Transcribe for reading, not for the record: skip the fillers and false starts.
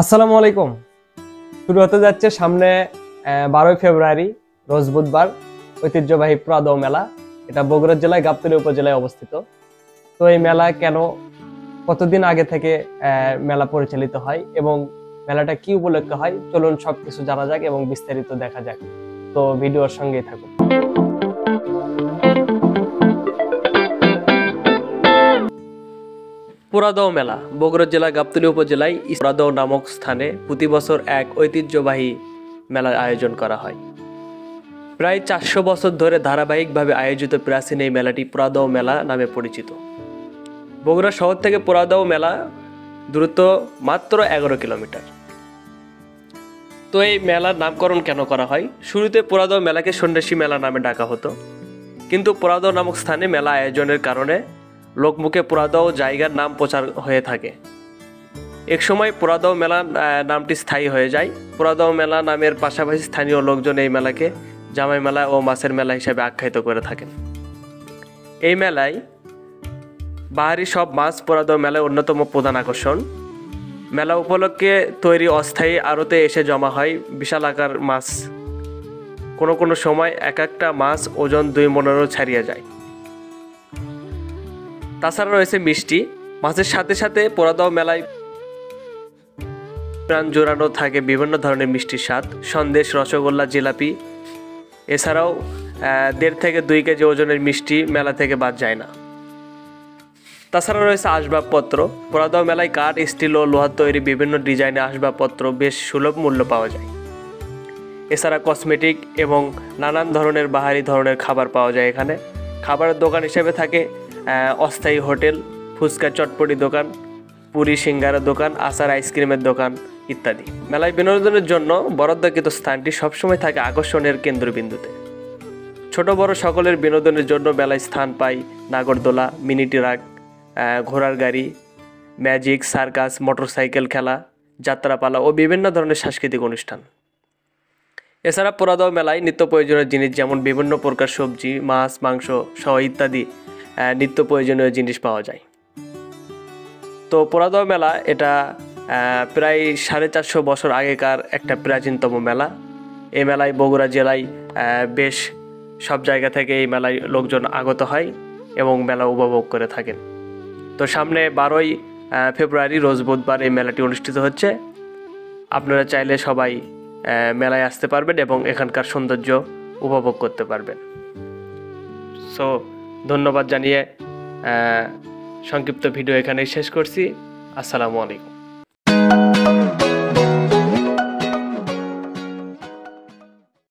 আসসালামু আলাইকুম। শুরু হতে যাচ্ছে সামনে 12ই ফেব্রুয়ারি রোজ বুধবার ঐতিহ্যবাহী পুরাদৌ মেলা। এটা বগুড়া জেলায় গাবতলী উপজেলায় অবস্থিত। তো এই মেলা কেন, কতদিন আগে থেকে মেলা পরিচালিত হয় এবং মেলাটা কি উপলক্ষে হয়, চলুন সবকিছু জানা যাক এবং বিস্তারিত দেখা যাক। তো ভিডিওর সঙ্গেই থাকুন। পুরাদৌ মেলা বগুড়া জেলা গাবতলী উপজেলায় পুরাদৌ নামক স্থানে প্রতি বছর এক ঐতিহ্যবাহী মেলার আয়োজন করা হয়। প্রায় 400 বছর ধরে ধারাবাহিকভাবে আয়োজিত প্রাচীন এই মেলাটি পুরাদৌ মেলা নামে পরিচিত। বগুড়া শহর থেকে পুরাদৌ মেলা দূরত্ব মাত্র 11 কিলোমিটার। তো এই মেলার নামকরণ কেন করা হয়? শুরুতে পুরাদৌ মেলাকে সন্ন্যাসী মেলা নামে ডাকা হতো, কিন্তু পুরাদৌ নামক স্থানে মেলা আয়োজনের কারণে লোকমুখে পুরাদৌ জায়গার নাম প্রচার হয়ে থাকে। একসময় পুরাদৌ মেলা নামটি স্থায়ী হয়ে যায়। পুরাদৌ মেলা নামের পাশাপাশি স্থানীয় লোকজন এই মেলাকে জামাই মেলা ও মাছের মেলা হিসেবে আখ্যায়িত করে থাকেন। এই মেলায় বাহারি সব মাছ পুরাদৌ মেলায় অন্যতম প্রধান আকর্ষণ। মেলা উপলক্ষে তৈরি অস্থায়ী আড়তে এসে জমা হয় বিশাল আকার মাছ। কোনো কোনো সময় এক একটা মাছ ওজন 2 মনেরও ছাড়িয়ে যায়। তাছাড়া রয়েছে মিষ্টি। মাছের সাথে সাথে পুরাদৌ মেলায় প্রাণ জোড়ানো থাকে বিভিন্ন ধরনের মিষ্টির স্বাদ, সন্দেশ, রসগোল্লা, জিলাপি। এছাড়াও 1.5 থেকে 2 কেজি ওজনের মিষ্টি মেলা থেকে বাদ যায় না। তাছাড়া রয়েছে আসবাবপত্র। পুরাদৌ মেলায় কাঠ, স্টিল ও লোহার তৈরি বিভিন্ন ডিজাইনের আসবাবপত্র বেশ সুলভ মূল্য পাওয়া যায়। এছাড়া কসমেটিক এবং নানান ধরনের বাহারি ধরনের খাবার পাওয়া যায় এখানে। খাবারের দোকান হিসেবে থাকে অস্থায়ী হোটেল, ফুচকা চটপটি দোকান, পুরি সিঙ্গারা দোকান, আচার আইসক্রিমের দোকান ইত্যাদি। মেলায় বিনোদনের জন্য বরাদ্দকৃত স্থানটি সবসময় থাকে আকর্ষণের কেন্দ্রবিন্দুতে। ছোট বড় সকলের বিনোদনের জন্য মেলায় স্থান পায় নাগরদোলা, মিনি ট্রাক, ঘোড়ার গাড়ি, ম্যাজিক, সার্কাস, মোটরসাইকেল খেলা, যাত্রাপালা ও বিভিন্ন ধরনের সাংস্কৃতিক অনুষ্ঠান। এছাড়া পুরাদৌ মেলায় নিত্য প্রয়োজনীয় জিনিস যেমন বিভিন্ন প্রকার সবজি, মাছ, মাংস সহ ইত্যাদি নিত্য প্রয়োজনীয় জিনিস পাওয়া যায়। তো পুরাদৌ মেলা এটা প্রায় 450 বছর আগেকার একটা প্রাচীনতম মেলা। এই মেলায় বগুড়া জেলায় বেশ সব জায়গা থেকে এই মেলায় লোকজন আগত হয় এবং মেলা উপভোগ করে থাকেন। তো সামনে 12ই ফেব্রুয়ারি রোজ বুধবার এই মেলাটি অনুষ্ঠিত হচ্ছে। আপনারা চাইলে সবাই মেলায় আসতে পারবেন এবং এখানকার সৌন্দর্য উপভোগ করতে পারবেন। সো ধন্যবাদ জানিয়ে সংক্ষিপ্ত ভিডিও এখানেই শেষ করছি। আসসালামু আলাইকুম।